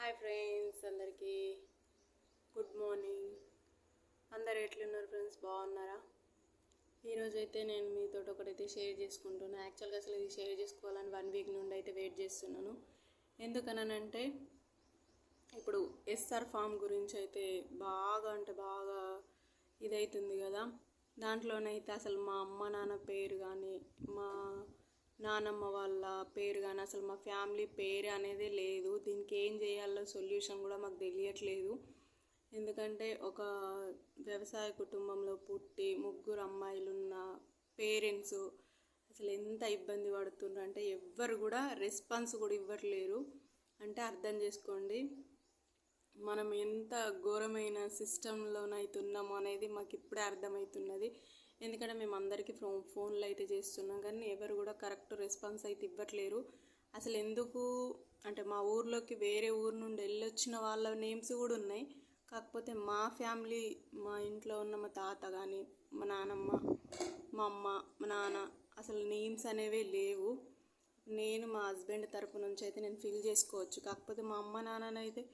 Hi friends, అందరికీ good morning. అందరు ఎట్లున్నారు ఫ్రెండ్స్? బాగున్నారా? ఈరోజైతే నేను మీతో ఒకటైతే షేర్ చేసుకుంటున్నాను. యాక్చువల్గా అసలు ఇది షేర్ చేసుకోవాలని 1 వీక్ నుండి అయితే వెయిట్ చేస్తున్నాను. ఎందుకనంటే ఇప్పుడు ఎస్ఆర్ ఫామ్ గురించి అయితే బాగా ఇదవుతుంది కదా. దాంట్లోనైతే అసలు మా అమ్మ నాన్న పేరు కానీ మా నానమ్మ వాళ్ళ పేరు కానీ అసలు మా ఫ్యామిలీ పేరు అనేది లేదు. దీనికి ఏం చేయాలో సొల్యూషన్ కూడా మాకు తెలియట్లేదు. ఎందుకంటే ఒక వ్యవసాయ కుటుంబంలో పుట్టి 3 అమ్మాయిలున్న పేరెంట్స్ అసలు ఎంత ఇబ్బంది పడుతున్నారు అంటే ఎవ్వరు కూడా రెస్పాన్స్ కూడా ఇవ్వట్లేరు. అంటే అర్థం చేసుకోండి మనం ఎంత ఘోరమైన సిస్టంలోనైతున్నామో అనేది మాకు ఇప్పుడే అర్థమవుతున్నది. ఎందుకంటే మేము అందరికీ ఫోన్లు అయితే చేస్తున్నాం కానీ ఎవరు కూడా కరెక్ట్ రెస్పాన్స్ అయితే ఇవ్వట్లేరు. అసలు ఎందుకు అంటే మా ఊర్లోకి వేరే ఊరు నుండి వెళ్ళొచ్చిన వాళ్ళ నేమ్స్ కూడా ఉన్నాయి. కాకపోతే మా ఫ్యామిలీ, మా ఇంట్లో ఉన్న మా తాత కానీ మా నానమ్మ, మా అమ్మ, మా నాన్న అసలు నేమ్స్ అనేవి లేవు. నేను మా హస్బెండ్ తరపు నుంచి అయితే నేను ఫిల్ చేసుకోవచ్చు. కాకపోతే మా అమ్మ నాన్ననైతే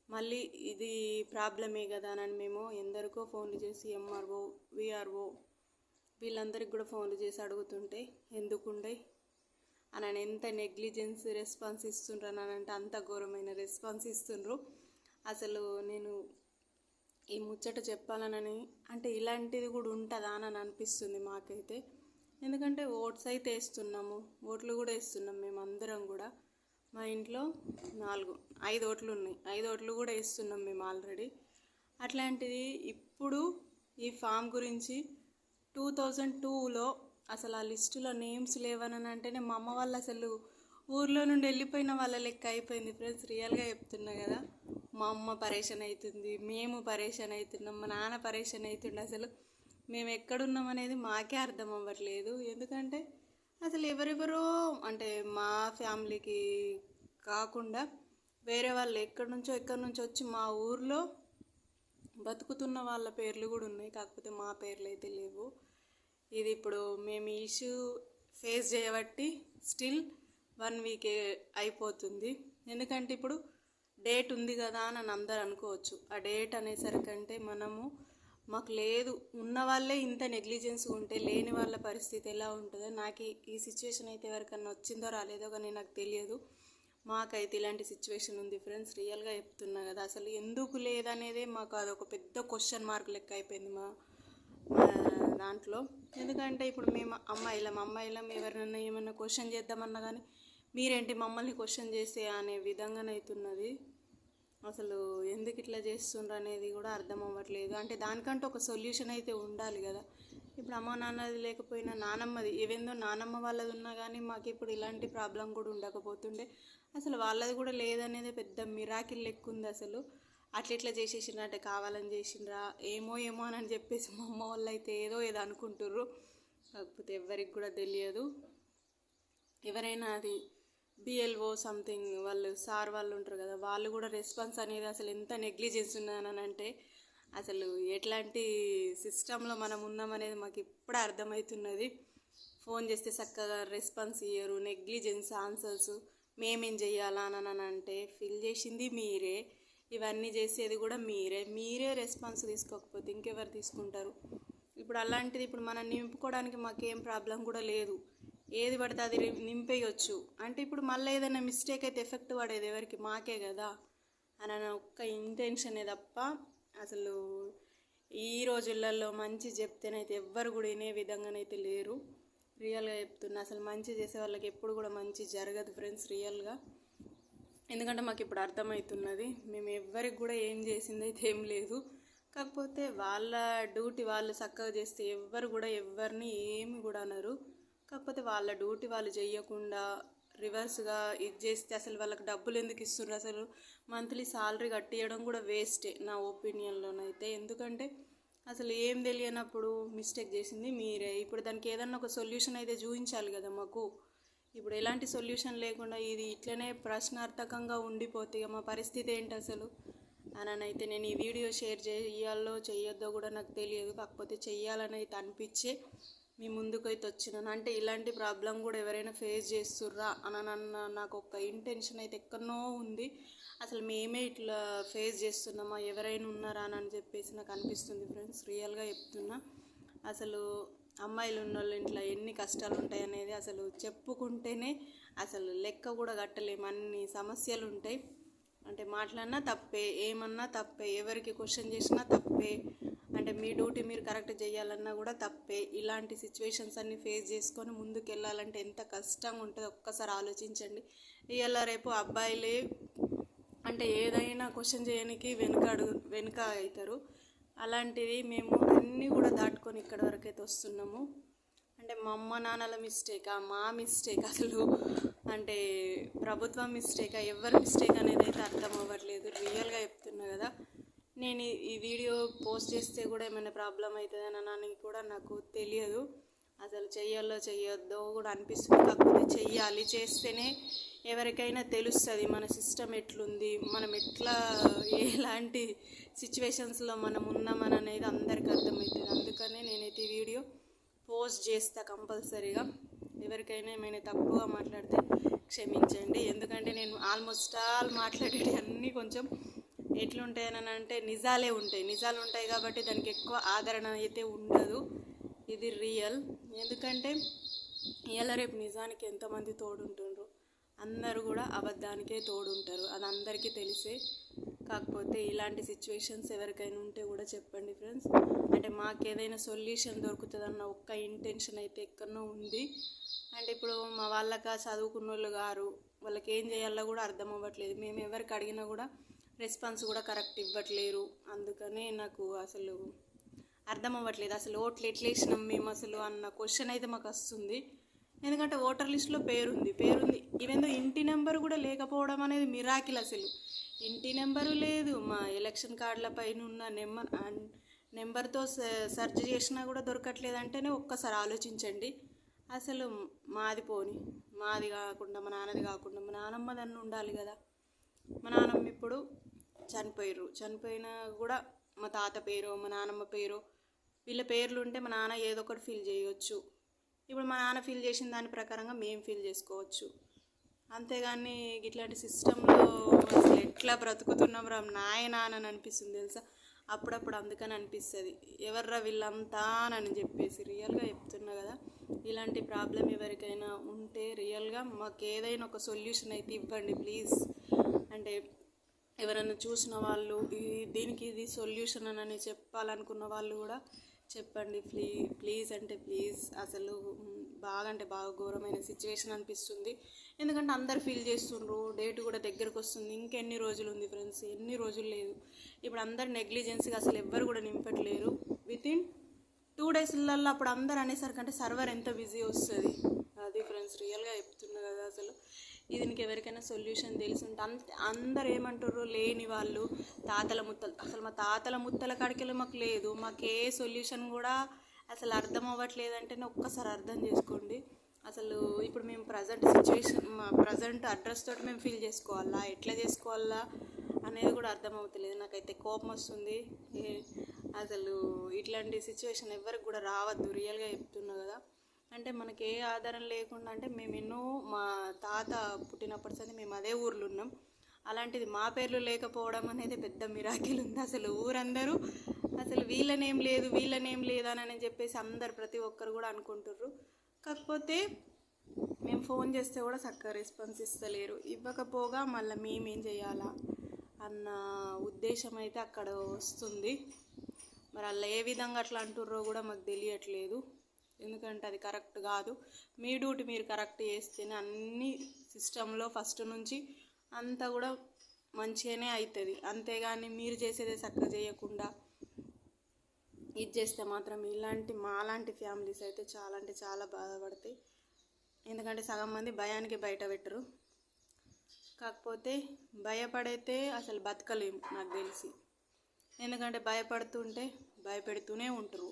మళ్ళీ ఇది ప్రాబ్లమే కదా అని మేము ఎందరికో ఫోన్లు చేసి ఎంఆర్ఓ, విఆర్ఓ వీళ్ళందరికీ కూడా ఫోన్లు చేసి అడుగుతుంటే ఎందుకుండే అని ఎంత నెగ్లిజెన్స్ రెస్పాన్స్ ఇస్తుండ్రు అని అంటే అంత ఘోరమైన రెస్పాన్స్ ఇస్తుండ్రు. అసలు నేను ఈ ముచ్చట చెప్పాలనని అంటే ఇలాంటిది కూడా ఉంటుందా అని అనిపిస్తుంది మాకైతే. ఎందుకంటే ఓట్స్ అయితే వేస్తున్నాము, ఓట్లు కూడా వేస్తున్నాం మేము అందరం కూడా. మా ఇంట్లో 5 ఓట్లు ఉన్నాయి, 5 ఓట్లు కూడా వేస్తున్నాం మేము ఆల్రెడీ. అట్లాంటిది ఇప్పుడు ఈ ఫామ్ గురించి 2002లో అసలు ఆ లిస్టులో నేమ్స్ లేవని అంటేనే మా అమ్మ వాళ్ళు అసలు ఊర్లో నుండి వెళ్ళిపోయిన వాళ్ళ లెక్క అయిపోయింది ఫ్రెండ్స్. రియల్గా చెప్తున్నా కదా. మా అమ్మ పరేషాన్ అవుతుంది, మేము పరేషాన్ అవుతున్నాం, మా నాన్న పరేషాన్ అవుతుండే. అసలు మేము ఎక్కడున్నాం అనేది మాకే అర్థం అవ్వట్లేదు. ఎందుకంటే అసలు ఎవరెవరో అంటే మా ఫ్యామిలీకి కాకుండా వేరే వాళ్ళు ఎక్కడి నుంచో వచ్చి మా ఊర్లో బతుకుతున్న వాళ్ళ పేర్లు కూడా ఉన్నాయి. కాకపోతే మా పేర్లు అయితే లేవు. ఇది ఇప్పుడు మేము ఇష్యూ ఫేస్ చేయబట్టి స్టిల్ 1 వీక్ అయిపోతుంది. ఎందుకంటే ఇప్పుడు డేట్ ఉంది కదా అని అందరు అనుకోవచ్చు. ఆ డేట్ అనేసరికంటే మాకు లేదు, ఉన్న వాళ్ళే ఇంత నెగ్లిజెన్స్ ఉంటే లేని వాళ్ళ పరిస్థితి ఎలా ఉంటుందో. నాకు ఈ సిచ్యువేషన్ అయితే ఎవరికన్నా వచ్చిందో రాలేదో కానీ నాకు తెలియదు. మాకైతే ఇలాంటి సిచ్యువేషన్ ఉంది ఫ్రెండ్స్. రియల్గా చెప్తున్నా కదా. అసలు ఎందుకు లేదనేదే మాకు అదొక పెద్ద క్వశ్చన్ మార్క్ లెక్క అయిపోయింది మా దాంట్లో. ఎందుకంటే ఇప్పుడు మేము అమ్మాయిలం ఎవరినైనా ఏమన్నా క్వశ్చన్ చేద్దామన్నా కానీ మీరేంటి మమ్మల్ని క్వశ్చన్ చేసే అనే విధంగానైతున్నది. అసలు ఎందుకు ఇట్లా చేస్తుండ్రు అనేది కూడా అర్థం అవ్వట్లేదు. అంటే దానికంటే ఒక సొల్యూషన్ అయితే ఉండాలి కదా. ఇప్పుడు అమ్మ నాన్నది లేకపోయినా నానమ్మది, ఏవేందో నానమ్మ వాళ్ళది ఉన్నా కానీ మాకు ఇప్పుడు ఇలాంటి ప్రాబ్లం కూడా ఉండకపోతుండే. అసలు వాళ్ళది కూడా లేదనేది పెద్ద మిరాకిల్ లెక్క ఉంది. అసలు అట్లా చేసేసిండ్రా అంటే కావాలని చేసిండ్రా ఏమో అని చెప్పేసి మా అమ్మ వాళ్ళు అయితే ఏదో అనుకుంటుర్రు. కాకపోతే ఎవరికి కూడా తెలియదు. ఎవరైనా అది బిఎల్ఓ సంథింగ్ వాళ్ళు సార్ వాళ్ళు ఉంటారు కదా, వాళ్ళు కూడా రెస్పాన్స్ అనేది అసలు ఎంత నెగ్లిజెన్స్ ఉన్నదని అంటే అసలు ఎట్లాంటి సిస్టంలో మనం ఉన్నామనేది మాకు ఇప్పుడే అర్థమవుతున్నది. ఫోన్ చేస్తే చక్కగా రెస్పాన్స్ ఇయ్యరు, నెగ్లిజెన్స్ ఆన్సర్స్. మేమేం చెయ్యాలా అని అంటే ఫిల్ చేసింది మీరే, ఇవన్నీ చేసేది కూడా మీరే రెస్పాన్స్ తీసుకోకపోతే ఇంకెవరు తీసుకుంటారు? ఇప్పుడు అలాంటిది ఇప్పుడు మనం నింపుకోవడానికి మాకేం ప్రాబ్లం కూడా లేదు. ఏది పడితే అది నింపేయచ్చు. అంటే ఇప్పుడు మళ్ళీ ఏదైనా మిస్టేక్ అయితే ఎఫెక్ట్ పడేది ఎవరికి? మాకే కదా అని ఒక్క ఇంటెన్షనే తప్ప అసలు ఈ రోజులలో మంచి చెప్తేనైతే ఎవ్వరు కూడా వినే విధంగానైతే లేరు. రియల్గా చెప్తున్నా. అసలు మంచి చేసే వాళ్ళకి ఎప్పుడు కూడా మంచి జరగదు ఫ్రెండ్స్ రియల్గా. ఎందుకంటే మాకు ఇప్పుడు అర్థమవుతున్నది మేము ఎవ్వరికి కూడా ఏం చేసింది అయితే ఏం లేదు. కాకపోతే వాళ్ళ డ్యూటీ వాళ్ళు చక్కగా చేస్తే ఎవ్వరు కూడా ఎవరిని ఏమి కూడా అనరు. కాకపోతే వాళ్ళ డ్యూటీ వాళ్ళు చేయకుండా రివర్స్గా ఇది చేస్తే అసలు వాళ్ళకి డబ్బులు ఎందుకు ఇస్తున్నారు? అసలు మంత్లీ సాలరీ కట్టియడం కూడా వేస్టే నా ఒపీనియన్లోనైతే. ఎందుకంటే అసలు ఏం తెలియనప్పుడు మిస్టేక్ చేసింది మీరే. ఇప్పుడు దానికి ఏదన్నా ఒక సొల్యూషన్ అయితే చూపించాలి కదా మాకు. ఇప్పుడు ఎలాంటి సొల్యూషన్ లేకుండా ఇది ఇట్లనే ప్రశ్నార్థకంగా ఉండిపోతే మా పరిస్థితి ఏంటి అసలు అని అయితే నేను ఈ వీడియో షేర్ చేయాలో చేయొద్దో కూడా నాకు తెలియదు. కాకపోతే చెయ్యాలని అయితే అనిపించే మీ ముందుకైతే వచ్చినాను. అంటే ఇలాంటి ప్రాబ్లం కూడా ఎవరైనా ఫేస్ చేస్తుర్రా అని నాకు ఒక ఇంటెన్షన్ అయితే ఎక్కడనో ఉంది. అసలు మేమే ఇట్లా ఫేస్ చేస్తున్నామా, ఎవరైనా ఉన్నారా అని చెప్పేసి నాకు అనిపిస్తుంది ఫ్రెండ్స్. రియల్గా చెప్తున్నా. అసలు అమ్మాయిలు ఉన్న వాళ్ళ ఇంట్లో ఎన్ని కష్టాలు ఉంటాయి అనేది అసలు చెప్పుకుంటేనే అసలు లెక్క కూడా కట్టలేము. అన్ని సమస్యలు ఉంటాయి. అంటే మాట్లాడినా తప్పే, ఏమన్నా తప్పే, ఎవరికి క్వశ్చన్ చేసినా తప్పే, అంటే మీ డ్యూటీ మీరు కరెక్ట్ చేయాలన్నా కూడా తప్పే. ఇలాంటి సిచ్యువేషన్స్ అన్నీ ఫేస్ చేసుకొని ముందుకు వెళ్ళాలంటే ఎంత కష్టంగా ఉంటుందో ఒక్కసారి ఆలోచించండి. ఇవాళ రేపు అబ్బాయిలే అంటే ఏదైనా క్వశ్చన్ చేయడానికి వెనుక అవుతారు. అలాంటిది మేము అన్నీ కూడా దాటుకొని ఇక్కడి వరకు అయితే వస్తున్నాము. అంటే మా అమ్మ నాన్నల మిస్టేకా, మా మిస్టేక్ అసలు, అంటే ప్రభుత్వం మిస్టేకా, ఎవరి మిస్టేక్ అనేది అయితే అర్థం అవ్వట్లేదు. రియల్గా చెప్తున్నా కదా. నేను ఈ వీడియో పోస్ట్ చేస్తే కూడా ఏమైనా ప్రాబ్లం అవుతుందని అని కూడా నాకు తెలియదు. అసలు చెయ్యాలో చెయ్యొద్దో కూడా అనిపిస్తుంది. కాకపోతే చెయ్యాలి. చేస్తేనే ఎవరికైనా తెలుస్తుంది మన సిస్టమ్ ఎట్లుంది, మనం ఎట్లా ఎలాంటి సిచ్యువేషన్స్లో మనం ఉన్నామని అనేది అందరికీ అర్థమవుతుంది. అందుకనే నేనైతే ఈ వీడియో పోస్ట్ చేస్తా కంపల్సరీగా. ఎవరికైనా ఏమైనా తప్పుగా మాట్లాడితే క్షమించండి. ఎందుకంటే నేను ఆల్మోస్ట్ ఆల్ మాట్లాడేవి అన్నీ కొంచెం ఎట్లుంటాయని అంటే నిజాలు ఉంటాయి కాబట్టి దానికి ఎక్కువ ఆదరణ అయితే ఉండదు. ఇది రియల్. ఎందుకంటే ఇవాళ రేపు నిజానికి ఎంతమంది తోడుంటుండ్రు, అందరూ కూడా అబద్ధానికే తోడుంటారు. అది అందరికీ తెలిసే. కాకపోతే ఇలాంటి సిచ్యువేషన్స్ ఎవరికైనా ఉంటే కూడా చెప్పండి ఫ్రెండ్స్. అంటే మాకేదైనా సొల్యూషన్ దొరుకుతుందన్న ఒక్క ఇంటెన్షన్ అయితే ఎక్కడో ఉంది. అంటే ఇప్పుడు మా వాళ్ళక చదువుకున్న వాళ్ళు గారు, వాళ్ళకి ఏం చేయాలో కూడా అర్థం అవ్వట్లేదు. మేము ఎవరికి అడిగినా కూడా రెస్పాన్స్ కూడా కరెక్ట్ ఇవ్వట్లేరు. అందుకనే నాకు అసలు అర్థం అవ్వట్లేదు. అసలు ఓట్లు ఎట్లా వేసినాం మేము అసలు అన్న క్వశ్చన్ అయితే మాకు వస్తుంది. ఎందుకంటే ఓటర్ లిస్టులో పేరుంది. ఇవేందో ఇంటి నెంబర్ కూడా లేకపోవడం అనేది మిరాకిల్. అసలు ఇంటి నెంబరు లేదు. మా ఎలక్షన్ కార్డుల పైన ఉన్న నెంబర్తో సెర్చ్ చేసినా కూడా దొరకట్లేదు. అంటేనే ఒక్కసారి ఆలోచించండి. అసలు మాది కాకుండా మా నాన్నది కాకుండా మా నానమ్మదన్న ఉండాలి కదా. మా నాన్నమ్మ ఇప్పుడు చనిపోయినా కూడా మా తాత పేరు, మా నాన్నమ్మ పేరు, వీళ్ళ పేర్లు ఉంటే మా నాన్న ఏదో ఒకటి ఫీల్ చేయవచ్చు. ఇప్పుడు మా నాన్న ఫీల్ చేసిన దాని ప్రకారంగా మేము ఫీల్ చేసుకోవచ్చు. అంతేగాని ఇట్లాంటి సిస్టంలో అసలు ఎట్లా బ్రతుకుతున్నాం రా నాయనా అని అనిపిస్తుంది తెలుసా. అప్పుడప్పుడు అందుకని అనిపిస్తుంది, ఎవర్రా వీళ్ళంతా అని చెప్పేసి. రియల్గా చెప్తున్నా కదా. ఇలాంటి ప్రాబ్లం ఎవరికైనా ఉంటే రియల్గా మాకు ఏదైనా ఒక సొల్యూషన్ అయితే ఇవ్వండి ప్లీజ్. అంటే ఎవరైనా చూసిన వాళ్ళు దీనికి ఇది సొల్యూషన్ అని చెప్పాలనుకున్న వాళ్ళు కూడా చెప్పండి ప్లీజ్. అంటే ప్లీజ్. అసలు అంటే బాగా ఘోరమైన సిచ్యువేషన్ అనిపిస్తుంది. ఎందుకంటే అందరు ఫీల్ చేస్తుండ్రు. డేట్ కూడా దగ్గరకు వస్తుంది. ఇంకెన్ని రోజులు ఉంది ఫ్రెండ్స్, ఎన్ని రోజులు లేదు. ఇప్పుడు అందరు నెగ్లిజెన్స్గా అసలు ఎవ్వరు కూడా నింపట్లేరు. వితిన్ 2 డేస్లలో అప్పుడు అందరు అనేసరికి అంటే సర్వర్ ఎంత బిజీ వస్తుంది. అది ఫ్రెండ్స్ రియల్గా చెప్తున్నా కదా. అసలు దీనికి ఎవరికైనా సొల్యూషన్ తెలుసుంటే అందరు ఏమంటారు, లేని వాళ్ళు అసలు మా తాతల ముత్తల కాడికెళ్ళి మాకు లేదు. మాకు ఏ సొల్యూషన్ కూడా అసలు అర్థం అవ్వట్లేదు. అంటేనే ఒక్కసారి అర్థం చేసుకోండి. అసలు ఇప్పుడు మేము ప్రజెంట్ అడ్రస్ తోటి మేము ఫీల్ చేసుకోవాలా, ఎట్లా చేసుకోవాలా అనేది కూడా అర్థం అవుతలేదు. నాకైతే కోపం వస్తుంది. అసలు ఇట్లాంటి సిచ్యువేషన్ ఎవరికి కూడా రావద్దు. రియల్గా చెప్తున్నా కదా. అంటే మనకి ఏ ఆధారం లేకుండా, అంటే మేము మా తాత పుట్టినప్పటి నుంచి మేము అదే ఊర్లో ఉన్నాం. అలాంటిది మా పేర్లు లేకపోవడం అనేది పెద్ద మిరాకిల్ ఉంది. అసలు ఊరందరూ అసలు వీళ్ళనేం లేదు అని చెప్పేసి అందరు ప్రతి ఒక్కరు కూడా అనుకుంటుర్రు. కాకపోతే మేము ఫోన్ చేస్తే కూడా చక్కగా రెస్పాన్స్ ఇస్తలేరు. ఇవ్వకపోగా మళ్ళీ మేమేం చేయాలా అన్న ఉద్దేశం అయితే అక్కడ వస్తుంది. మరి అలా ఏ విధంగా అట్లా అంటుర్రో కూడా మాకు తెలియట్లేదు. ఎందుకంటే అది కరెక్ట్ కాదు. మీ డ్యూటీ మీరు కరెక్ట్ చేస్తేనే అన్ని సిస్టంలో ఫస్ట్ నుంచి అంతా కూడా మంచిగానే అవుతుంది. అంతేగాని మీరు చేసేదే చక్కగా చేయకుండా ఇది చేస్తే మాత్రం మాలాంటి ఫ్యామిలీస్ అయితే చాలా అంటే చాలా బాధపడతాయి. ఎందుకంటే సగం మంది భయానికి బయట పెట్టరు. కాకపోతే భయపడితే అసలు బతకలేము నాకు తెలిసి. ఎందుకంటే భయపెడుతూనే ఉంటారు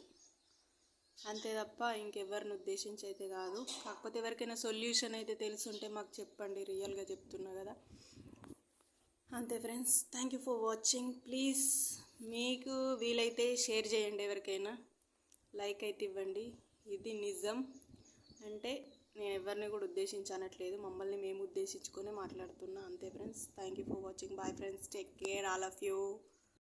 అంతే తప్ప ఇంకెవరిని ఉద్దేశించి అయితే కాదు. కాకపోతే ఎవరికైనా సొల్యూషన్ అయితే తెలుసుంటే మాకు చెప్పండి. రియల్గా చెప్తున్నా కదా. అంతే friends. Thank you for watching. Please మీకు వీలైతే షేర్ చేయండి. ఎవరికైనా లైక్ అయితే ఇవ్వండి. ఇది నిజం. అంటే నేను ఎవరిని కూడా ఉద్దేశించనట్లేదు, మమ్మల్ని మేము ఉద్దేశించుకొని మాట్లాడుతున్నా అంతే friends. Thank you for watching. Bye friends, take care all of you.